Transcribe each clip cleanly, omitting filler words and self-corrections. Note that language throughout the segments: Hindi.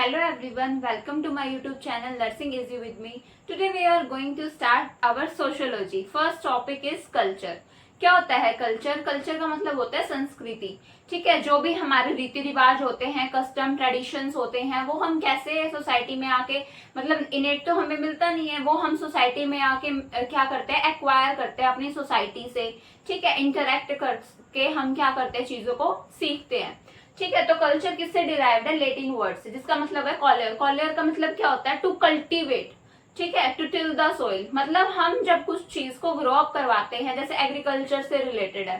Hello everyone, welcome to my YouTube channel Nursing Easy with me. Today we are going to start our sociology. First topic is culture. क्या होता है कल्चर? कल्चर का मतलब होता है संस्कृति. ठीक है, जो भी हमारे रीति रिवाज होते हैं, कस्टम ट्रेडिशंस होते हैं, वो हम कैसे सोसाइटी में आके, मतलब इनेट तो हमें मिलता नहीं है, वो हम सोसाइटी में आके क्या करते हैं, एक्वायर करते हैं अपनी सोसाइटी से. ठीक है, इंटरेक्ट करके हम क्या करते हैं, चीजों को सीखते हैं. ठीक है, तो कल्चर किससे डिराइव्ड है? लैटिन वर्ड से, जिसका मतलब है कॉलियर. कॉलियर का मतलब क्या होता है? To cultivate. ठीक है, टू टिल द सोइल. मतलब हम जब कुछ चीज को ग्रो अप करवाते हैं, जैसे एग्रीकल्चर से रिलेटेड है,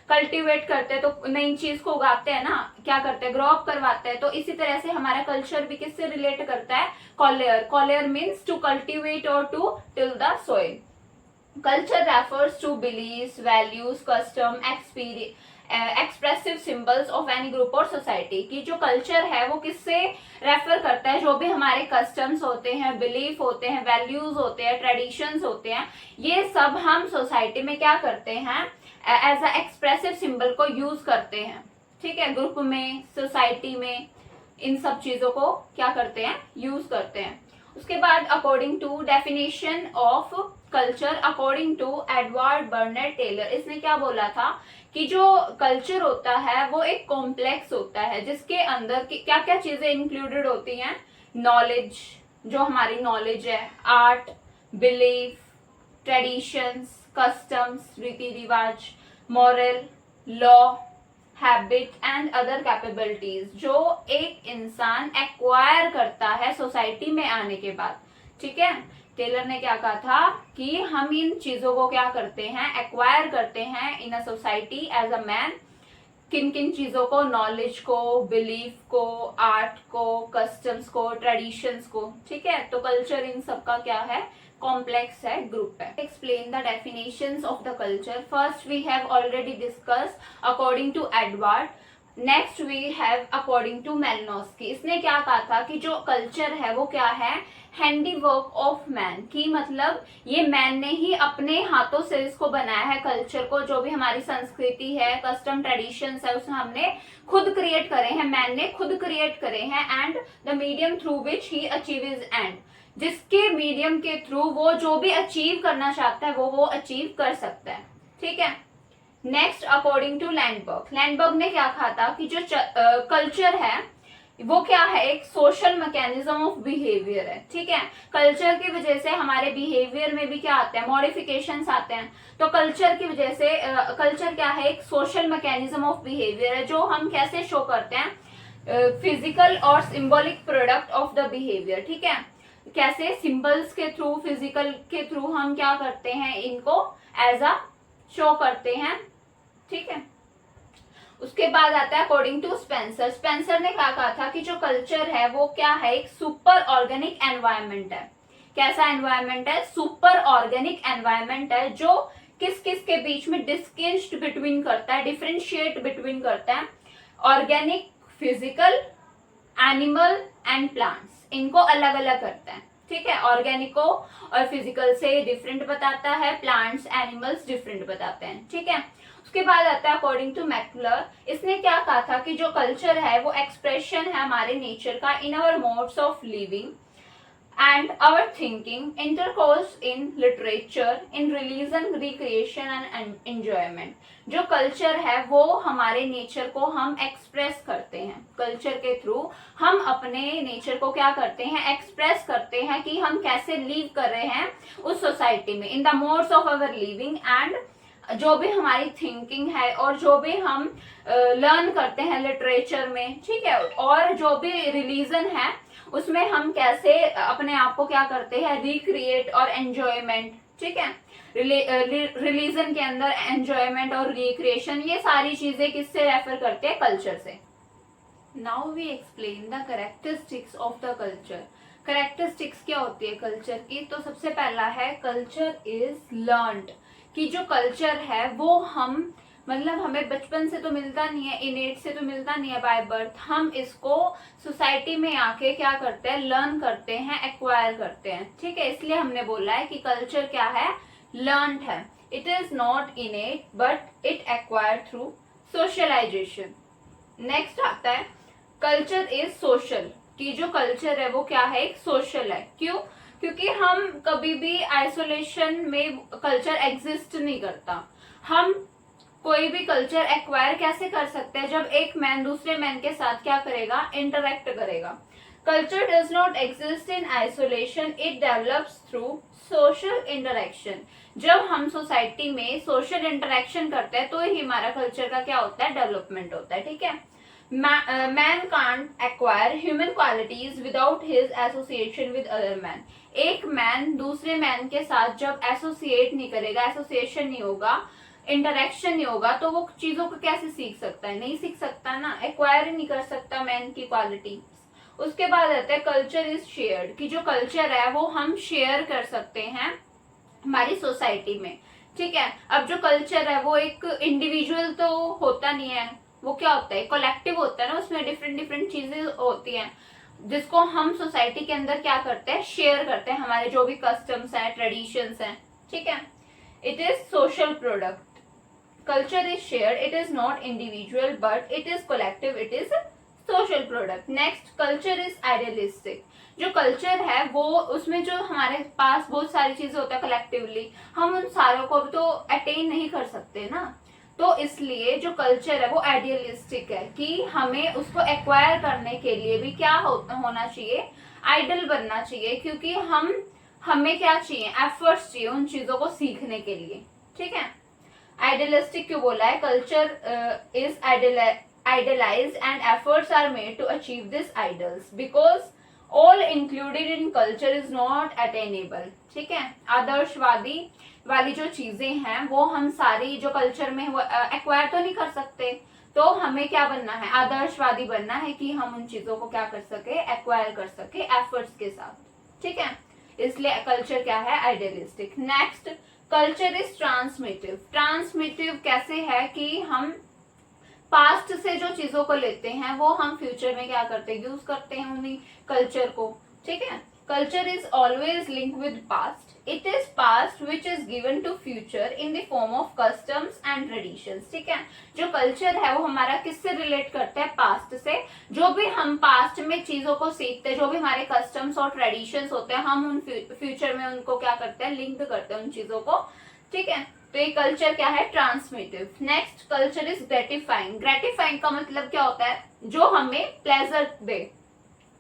कल्टीवेट करते हैं तो नई चीज को उगाते हैं ना, क्या करते हैं, ग्रो अप करवाते हैं. तो इसी तरह से हमारा कल्चर भी किससे रिलेट करता है? Colere. Colere means to cultivate और to till the soil. Culture refers to beliefs, values, custom, expressive symbols of any group or society. कि जो culture है वो किससे रेफर करता है? जो भी हमारे customs होते हैं, belief होते हैं, values होते हैं, traditions होते हैं, ये सब हम society में क्या करते हैं? एज अ एक्सप्रेसिव सिंबल को यूज करते हैं. ठीक है, ग्रुप में, सोसाइटी में, इन सब चीजों को क्या करते हैं? यूज करते हैं. उसके बाद according to definition of culture, according to Edward Burnett Tylor, इसने क्या बोला था कि जो कल्चर होता है वो एक कॉम्प्लेक्स होता है, जिसके अंदर क्या क्या चीजें इंक्लूडेड होती हैं? नॉलेज, जो हमारी नॉलेज है, आर्ट, बिलीफ, ट्रेडिशंस, कस्टम्स, रीति रिवाज, moral, law, habit and other capabilities, जो एक इंसान एक्वायर करता है सोसाइटी में आने के बाद. ठीक है, टेलर ने क्या कहा था कि हम इन चीजों को क्या करते हैं? एक्वायर करते हैं in a society as a man. किन किन चीजों को? नॉलेज को, बिलीफ को, आर्ट को, कस्टम्स को, ट्रेडिशंस को. ठीक है, तो कल्चर इन सबका क्या है? कॉम्प्लेक्स है, ग्रुप है. Explain the definitions of the culture. First we have already discuss according to Edward. Next we have according to Malinowski. इसने क्या कहा था कि जो कल्चर है वो क्या है? Handiwork of man. की मतलब ये मैन ने ही अपने हाथों से इसको बनाया है कल्चर को. जो भी हमारी संस्कृति है, कस्टम ट्रेडिशंस है, उसमें हमने खुद क्रिएट करे हैं, मैन ने खुद क्रिएट करे हैं. And the medium through which he achieve is and, जिसके मीडियम के थ्रू वो जो भी अचीव करना चाहता है वो अचीव कर सकता है. ठीक है, नेक्स्ट अकॉर्डिंग टू लैंडबर्ग. लैंडबर्ग ने क्या कहा था कि जो कल्चर है वो क्या है? एक सोशल मैकेनिज्म ऑफ बिहेवियर है. ठीक है, कल्चर की वजह से हमारे बिहेवियर में भी क्या आते हैं? मॉडिफिकेशंस आते हैं. तो कल्चर की वजह से कल्चर क्या है? एक सोशल मैकेनिज्म ऑफ बिहेवियर है, जो हम कैसे शो करते हैं? फिजिकल और symbolic product of the behaviour. ठीक है, कैसे? सिंबल्स के थ्रू, फिजिकल के थ्रू हम क्या करते हैं? इनको एज अ शो करते हैं. ठीक है, उसके बाद आता है अकॉर्डिंग टू स्पेंसर. स्पेंसर ने क्या कहा था कि जो कल्चर है वो क्या है? एक सुपर ऑर्गेनिक एनवायरमेंट है. कैसा एनवायरमेंट है? सुपर ऑर्गेनिक एनवायरमेंट है, जो किस किस के बीच में डिस्टिंग्विश्ड बिटवीन करता है, डिफरेंशिएट बिटवीन करता है. Organic, physical, animal and plants, इनको अलग अलग करता है. ठीक है, ऑर्गेनिक को और फिजिकल से डिफरेंट बताता है, प्लांट्स, एनिमल्स डिफरेंट बताते हैं. ठीक है, उसके बाद आता है अकॉर्डिंग टू मैकलर. इसने क्या कहा था कि जो कल्चर है वो एक्सप्रेशन है हमारे नेचर का in our modes of living and our thinking, intercourse in literature, in religion, recreation and enjoyment. जो कल्चर है वो हमारे नेचर को हम एक्सप्रेस करते हैं. कल्चर के थ्रू हम अपने नेचर को क्या करते हैं? एक्सप्रेस करते हैं कि हम कैसे लीव कर रहे हैं उस सोसाइटी में, in the modes of our living. And जो भी हमारी थिंकिंग है और जो भी हम लर्न करते हैं लिटरेचर में. ठीक है, और जो भी रिलीजन है उसमें हम कैसे अपने आप को क्या करते हैं? रिक्रिएट और एंजॉयमेंट. ठीक है, रिलीजन के अंदर एंजॉयमेंट और रिक्रिएशन, ये सारी चीजें किससे रेफर करते हैं? कल्चर से. Now we explain the characteristics of the culture. Characteristics क्या होती है कल्चर की? तो सबसे पहला है कल्चर इज लर्नड. कि जो कल्चर है वो हम, मतलब हमें बचपन से तो मिलता नहीं है, इनेट से तो मिलता नहीं है बाय बर्थ. हम इसको सोसाइटी में आके क्या करते हैं? लर्न करते हैं, एक्वायर करते हैं. ठीक है, इसलिए हमने बोला है कि कल्चर क्या है? लर्नड है. It is not innate but it acquire through socialisation. Next आता है कल्चर इज सोशल. कि जो कल्चर है वो क्या है, एक सोशल है। क्यों? क्योंकि हम कभी भी आइसोलेशन में कल्चर एग्जिस्ट नहीं करता। हम कोई भी कल्चर एक्वायर कैसे कर सकते हैं, जब एक मैन दूसरे मैन के साथ क्या करेगा, इंटरेक्ट करेगा। Culture does not exist in isolation, it develops through social interaction. जब हम सोसाइटी में सोशल इंटरेक्शन करते हैं तो ही हमारा कल्चर का क्या होता है, डेवलपमेंट होता है। ठीक है। Man can't acquire human qualities without his association with other man. एक मैन दूसरे मैन के साथ जब एसोसिएट नहीं करेगा, एसोसिएशन नहीं होगा, इंटरेक्शन नहीं होगा, तो वो चीजों को कैसे सीख सकता है, नहीं सीख सकता ना, एक्वायर ही नहीं कर सकता मैन की क्वालिटी। उसके बाद आता है कल्चर इज शेयर्ड, कि जो कल्चर है वो हम शेयर कर सकते हैं हमारी सोसाइटी में। ठीक है। अब जो कल्चर है वो एक इंडिविजुअल तो होता नहीं है, वो क्या होता है, कलेक्टिव होता है ना, उसमें डिफरेंट डिफरेंट चीजें होती हैं जिसको हम सोसाइटी के अंदर क्या करते हैं, शेयर करते हैं, हमारे जो भी कस्टम्स हैं, ट्रेडिशंस हैं। ठीक है। It is social product. Culture is shared, it is not individual but it is collective, it is social product. Next, culture is idealistic. जो कल्चर है वो, उसमें जो हमारे पास बहुत सारी चीजें होता है कलेक्टिवली, हम उन सारों को तो अटेन नहीं कर सकते ना, तो इसलिए जो कल्चर है वो आइडियलिस्टिक है कि हमें उसको एक्वायर करने के लिए भी क्या होना चाहिए, आइडल बनना चाहिए। क्योंकि हमें क्या चाहिए, एफर्ट्स चाहिए उन चीजों को सीखने के लिए। ठीक है। आइडियलिस्टिक क्यों बोला है, culture is idealized and efforts are made to achieve this ideals because all included in culture is not attainable। ठीक है। आदर्शवादी वाली जो चीजें हैं वो हम सारी जो कल्चर में एक्वायर तो नहीं कर सकते, तो हमें क्या बनना है, आदर्शवादी बनना है कि हम उन चीजों को क्या कर सके, एक्वायर कर सके एफर्ट्स के साथ। ठीक है। इसलिए कल्चर क्या है, idealistic. Next, culture is transmissive. Transmissive कैसे है कि हम पास्ट से जो चीजों को लेते हैं वो हम फ्यूचर में क्या करते हैं, यूज करते हैं उन्हीं कल्चर को। ठीक है। Culture is always link with past, it is past which is given to future in the form of customs and traditions. ठीक है। जो कल्चर है वो हमारा किससे रिलेट करता है, पास्ट से। जो भी हम पास्ट में चीजों को सीखते हैं, जो भी हमारे कस्टम्स और ट्रेडिशंस होते हैं, हम उन फ्यूचर में उनको क्या करते हैं, लिंक करते हैं उन चीजों को। ठीक है। तो ये कल्चर क्या है, transmissive. Next, culture is gratifying. Gratifying का मतलब क्या होता है, जो हमें प्लेजर दे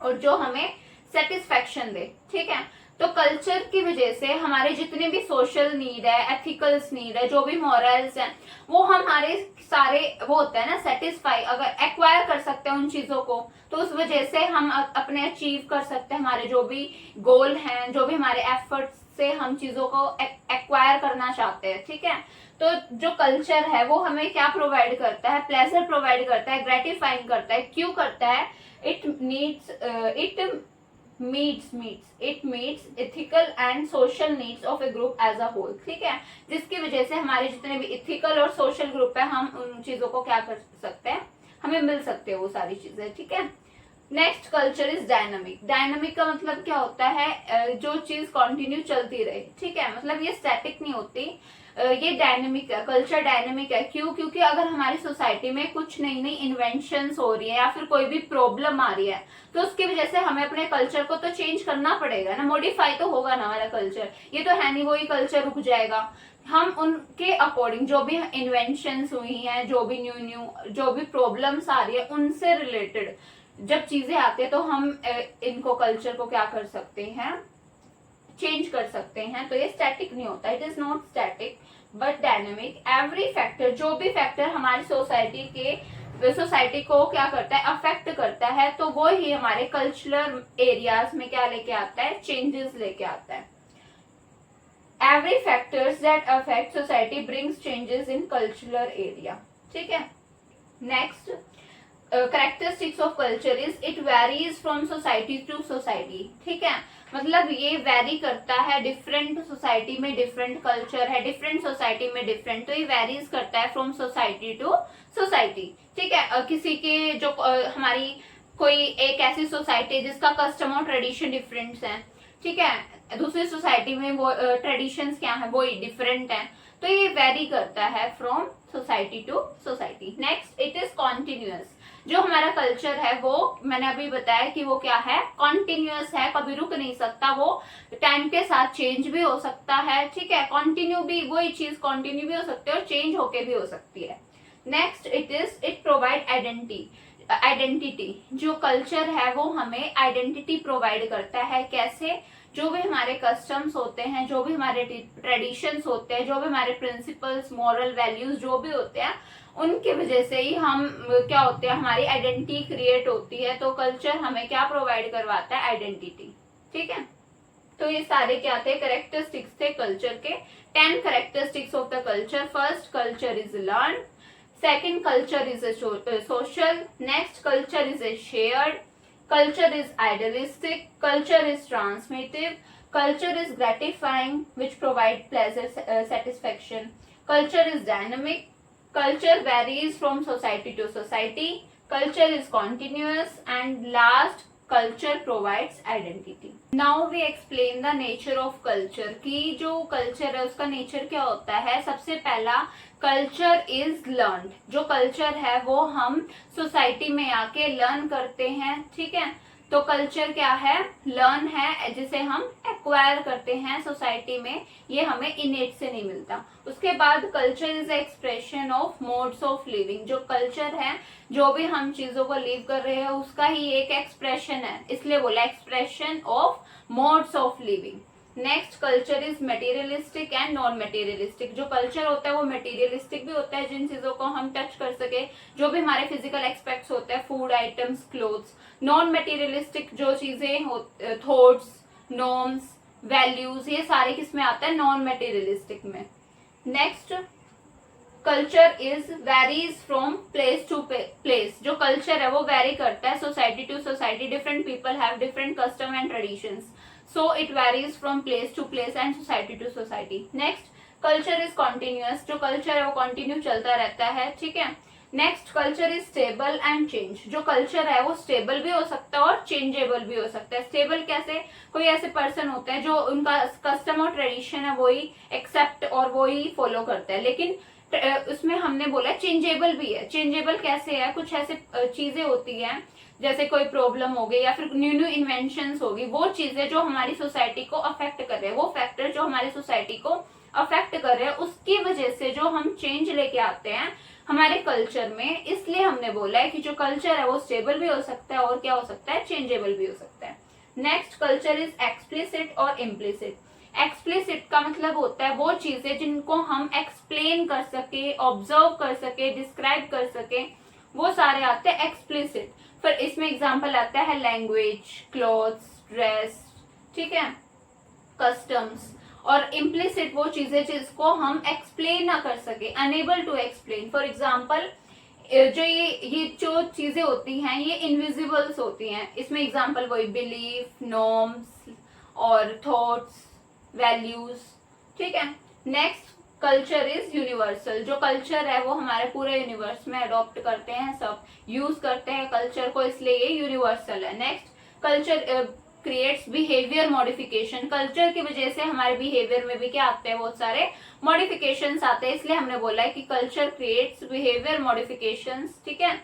और जो हमें सेटिस्फेक्शन दे। ठीक है। तो कल्चर की वजह से हमारे जितने भी सोशल नीड है, एथिकल्स नीड है, जो भी मॉरल्स हैं, वो हमारे सारे वो होता है ना, सेटिस्फाई अगर एक्वायर कर सकते हैं उन चीजों को, तो उस वजह से हम अपने अचीव कर सकते हैं हमारे जो भी गोल हैं, जो भी हमारे एफर्ट्स से हम चीजों को एक्वायर करना चाहते हैं। ठीक है। तो जो कल्चर है वो हमें क्या प्रोवाइड करता है, प्लेजर प्रोवाइड करता है, ग्रेटिफाइंग करता है। क्यों करता है, it meets ethical and social needs of a group as a whole. ठीक है। जिसकी वजह से हमारे जितने भी इथिकल और सोशल ग्रुप है, हम उन चीजों को क्या कर सकते हैं, हमें मिल सकते हैं वो सारी चीजें। ठीक है। Next, culture is dynamic. Dynamic का मतलब क्या होता है, जो चीज कंटिन्यू चलती रहे। ठीक है। मतलब ये स्टैटिक नहीं होती, ये डायनेमिक है। कल्चर डायनेमिक है। क्यों? क्योंकि अगर हमारी सोसाइटी में कुछ नई नई इन्वेंशंस हो रही है या फिर कोई भी प्रॉब्लम आ रही है, तो उसकी वजह से हमें अपने कल्चर को तो चेंज करना पड़ेगा ना, मॉडिफाई तो होगा ना हमारा कल्चर। ये तो है नहीं वही कल्चर रुक जाएगा। हम उनके अकॉर्डिंग जो भी इन्वेंशंस हुई हैं, जो भी जो भी प्रॉब्लम्स आ रही है, उनसे रिलेटेड जब चीजें आती है तो हम इनको कल्चर को क्या कर सकते हैं, चेंज कर सकते हैं। तो ये स्टैटिक नहीं होता, it is not static but dynamic. Every factor, जो भी फैक्टर हमारी सोसाइटी को क्या करता है, अफेक्ट करता है, तो वो ही हमारे कल्चरल एरियाज में क्या लेके आता है, चेंजेस लेके आता है। Every factors that affect society brings changes in cultural area. ठीक है। Next, characteristics of culture is it varies from society to society. ठीक है। मतलब ये वेरी करता है, डिफरेंट सोसाइटी में डिफरेंट कल्चर है, डिफरेंट सोसाइटी में डिफरेंट, तो ये वेरीज करता है फ्रॉम सोसाइटी टू सोसाइटी। ठीक है। किसी के जो हमारी कोई एक ऐसी सोसाइटी जिसका कस्टम और ट्रेडिशन डिफरेंट है, ठीक है, दूसरी सोसाइटी में वो ट्रेडिशंस क्या है, वो डिफरेंट है, तो ये वेरी करता है from society to society. Next, it is continuous. जो हमारा कल्चर है वो मैंने अभी बताया कि वो क्या है, कॉन्टिन्यूअस है, कभी रुक नहीं सकता, वो टाइम के साथ चेंज भी हो सकता है, ठीक है, कंटिन्यू भी, वही चीज कंटिन्यू भी हो सकती है और चेंज होके भी हो सकती है। Next it provide identity. जो कल्चर है वो हमें आइडेंटिटी प्रोवाइड करता है। कैसे? जो भी हमारे कस्टम्स होते हैं, जो भी हमारे ट्रेडिशंस होते हैं, जो भी हमारे प्रिंसिपल्स, मॉरल वैल्यूज जो भी होते हैं, उनकी वजह से ही हम क्या होते हैं, हमारी आइडेंटिटी क्रिएट होती है। तो कल्चर हमें क्या प्रोवाइड करवाता है? आइडेंटिटी। ठीक है, तो ये सारे क्या थे? करेक्टरिस्टिक्स थे कल्चर के। 10 characteristics of the culture. First, culture is learn. Second, culture is social. Next, culture is a shared. Culture is idealistic. Culture is transmittive. Culture is gratifying, which provide pleasure, satisfaction. Culture is dynamic. Culture varies from society to society. Culture is continuous. And last, culture provides identity. Now we explain the nature of culture. कि जो culture है उसका nature क्या होता है? सबसे पहला, कल्चर इज लर्न। जो कल्चर है वो हम सोसाइटी में आके लर्न करते हैं। ठीक है, तो कल्चर क्या है? लर्न है, जिसे हम एक्वायर करते हैं सोसाइटी में, ये हमें इनेट से नहीं मिलता। उसके बाद culture is expression of modes of living. जो कल्चर है, जो भी हम चीजों को लिव कर रहे हैं, उसका ही एक एक्सप्रेशन है, इसलिए बोला expression of modes of living. Next, culture is materialistic and non materialistic. जो कल्चर होता है वो मटेरियलिस्टिक भी होता है, जिन चीजों को हम टच कर सके, जो भी हमारे फिजिकल एक्सपेक्ट्स होते हैं, food items, clothes. Non materialistic जो चीजें, थॉट्स, नॉर्म्स, वैल्यूज, ये सारे किस में आता है? नॉन मटेरियलिस्टिक में। Next, culture is varies from place to place. जो कल्चर है वो वेरी करता है society to society. Different people have different custom and traditions, so it varies from place to place and society to society. Next, culture is continuous. जो culture है वो continue चलता रहता है। ठीक है, next, culture is stable and change. जो कल्चर है वो स्टेबल भी हो सकता है और चेंजेबल भी हो सकता है। स्टेबल कैसे? कोई ऐसे पर्सन होते हैं जो उनका कस्टम और ट्रेडिशन है वही एक्सेप्ट और वही फॉलो करता है, लेकिन उसमें हमने बोला चेंजेबल भी है। चेंजेबल कैसे है? कुछ ऐसे चीजें होती हैं, जैसे कोई प्रॉब्लम हो गई या फिर न्यू इन्वेंशंस होगी, वो चीजें जो हमारी सोसाइटी को अफेक्ट कर रहे हैं, वो फैक्टर जो हमारी सोसाइटी को अफेक्ट कर रहे हैं, उसकी वजह से जो हम चेंज लेके आते हैं हमारे कल्चर में, इसलिए हमने बोला है कि जो कल्चर है वो स्टेबल भी हो सकता है और क्या हो सकता है? चेंजेबल भी हो सकता है। नेक्स्ट, कल्चर इज एक्सप्लिसिट और इम्प्लिसिट। एक्सप्लिसिट का मतलब होता है वो चीजें जिनको हम एक्सप्लेन कर सके, ऑब्जर्व कर सके, डिस्क्राइब कर सके, वो सारे आते हैं एक्सप्लिसिट। फिर इसमें एग्जाम्पल आता है लैंग्वेज, क्लोथ्स, ड्रेस, ठीक है, कस्टम्स। और इम्प्लिसिट वो चीजें जिसको हम एक्सप्लेन ना कर सके, unable to explain. For example, जो ये जो चीजें होती हैं ये इनविजिबल्स होती हैं। इसमें एग्जाम्पल वही बिलीफ, नॉर्म्स और थॉट्स, वैल्यूज। ठीक है, नेक्स्ट, कल्चर इज यूनिवर्सल। जो कल्चर है वो हमारे पूरे यूनिवर्स में अडॉप्ट करते हैं, सब यूज करते हैं कल्चर को, इसलिए ये यूनिवर्सल है। Next, culture creates behaviour modification. Culture की वजह से हमारे बिहेवियर में भी क्या आते हैं? बहुत सारे मॉडिफिकेशंस आते हैं, इसलिए हमने बोला है कि कल्चर क्रिएट्स बिहेवियर मॉडिफिकेशंस। ठीक है,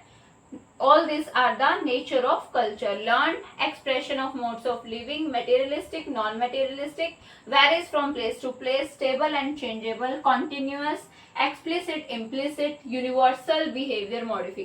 all these are the nature of culture. Learned, expression of modes of living, materialistic, non-materialistic, varies from place to place, stable and changeable, continuous, explicit, implicit, universal behavior modification.